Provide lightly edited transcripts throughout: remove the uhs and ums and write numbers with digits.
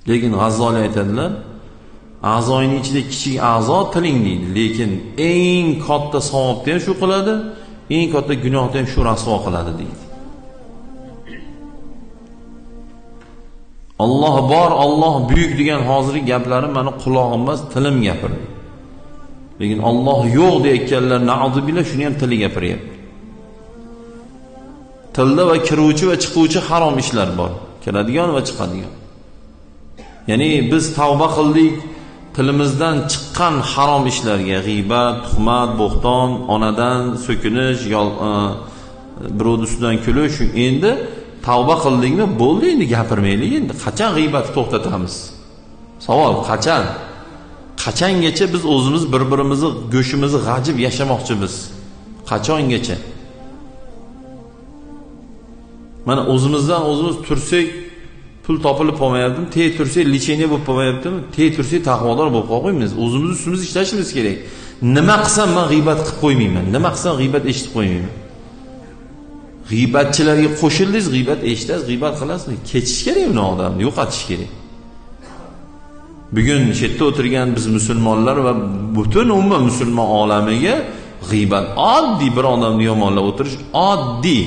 Lekin G'azzoli aytadilar, a'zoning ichida kichik a'zo tiling deydi, lekin eng katta savobni ham shu qiladi, eng katta gunohni ham shu rasvo qiladi deydi. Alloh bor, Alloh buyuk degan hozirgi gaplarim meni quloqim emas, tilim gapirdi. Lekin Alloh yo'q deyotganlar na'uzubillah shuni ham tili gapiryapti. Tilda va kiruvchi va chiquvchi harom ishlar bor, kiradigan va chiqadigan. Ya'ni biz tavba qildik, tilimizdan chiqqan harom ishlarga, g'iybat, tuhmat, bo'xton, onadan so'kinish, birovning ustidan kulish, endi tavba qildingmi, bo'ldi, endi gapirmaylik. Endi qachon g'iybatni to'xtatamiz? Savol, qachon? Qachongacha biz o'zimiz bir-birimizni go'shimizni g'ajib yashamoqchimiz? Qachongacha? Mana o'zimizdan o'zimiz tursak, pul topilib qolmayaptimi? Tey tursak, lecheniya bo'lib qolmayaptimi? Tey tursak, taqvodor bo'lib qolmaymiz. O'zimiz ustimiz ishlashimiz kerak. Nima qilsam men g'iybat qilib qo'ymayman. Nima qilsam g'iybat eshitib qo'ymayman. G'iybatchilarga qo'shildingiz, g'iybat eshitasiz, g'iybat qilasiz. Kechish kerak uni odamni, yo'qotish kerak. Bugun shu yerda o'tirgan biz musulmonlar va butun umma musulmon olamiga g'iybat oddiy, bir odamni yomonlab o'tirish oddiy.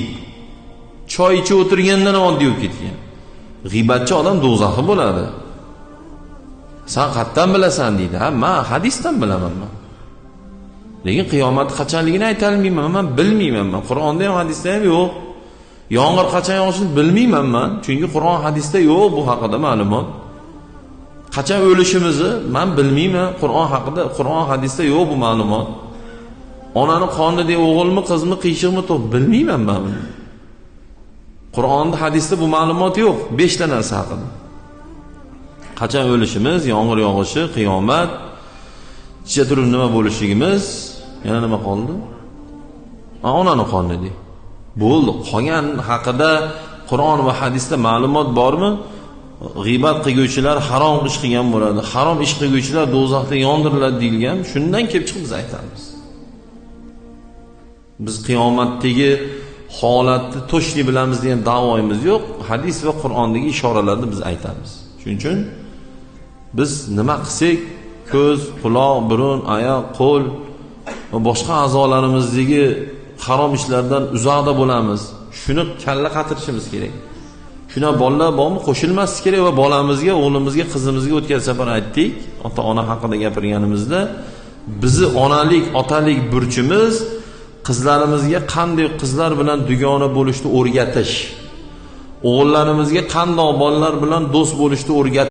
Choy ichib o'tirgandan oddiy bo'lib ketgan. G'iybatchi odam do'zaxi bo'ladi. Sen qayerdan bilasan deydi. Ha, men hadisdan bilaman men. Lekin qiyomat qachonligini ayta olmayman, men bilmayman men. Qur'onda ham hadisda ham yo'q. Yomg'ir qachon yog'ishini bilmayman men, chunki Qur'on hadisda yo'q bu haqida ma'lumot. Qachon o'lishimizni men bilmayman, Qur'on haqida, Qur'on hadisda yo'q bu ma'lumot. Onani qonida o'g'ilmi, qizmi, qiyshiqmi to'q bilmayman men buni. Qur'onda, hadisda bu ma'lumot yo'q, 5 ta narsa haqida. Qachon o'lishimiz, yomg'ir yog'ishi, qiyomat, ichida turib nima bo'lishligimiz, yana nima qoldi? Onani qonida. Bo'ldi. Qolgan haqida Qur'on va hadisda ma'lumot bormi? G'iybat qilguvchilar harom ish qilgan bo'ladi. Harom ish qilguvchilar do'zaxda yondiriladi deyilgan. Shundan kelib chiqib biz aytamiz. Biz qiyomatdagi holatni to'shli bilamiz degan da'voyimiz yo'q. Hadis va Qur'ondagi ishoralarni biz aytamiz. Shuning uchun biz nima qilsak, ko'z, quloq, burun, oyoq, qo'l va boshqa a'zolarimizdagi harom ishlardan uzoqda bo'lamiz. Shuni kalla qatirishimiz kerak. Shuna bolalar bormi, qo'shilmaslik kerak va bolamizga, o'g'limizga, qizimizga o'tgan safar aytdik, ota-ona haqida gapirganimizda, bizi onalik, otalik burchimiz qizlarimizga qanday qizlar bilan dugona bo'lishni o'rgatish, o'g'illarimizga qanday bolalar bilan do'st bo'lishni o'rgatish.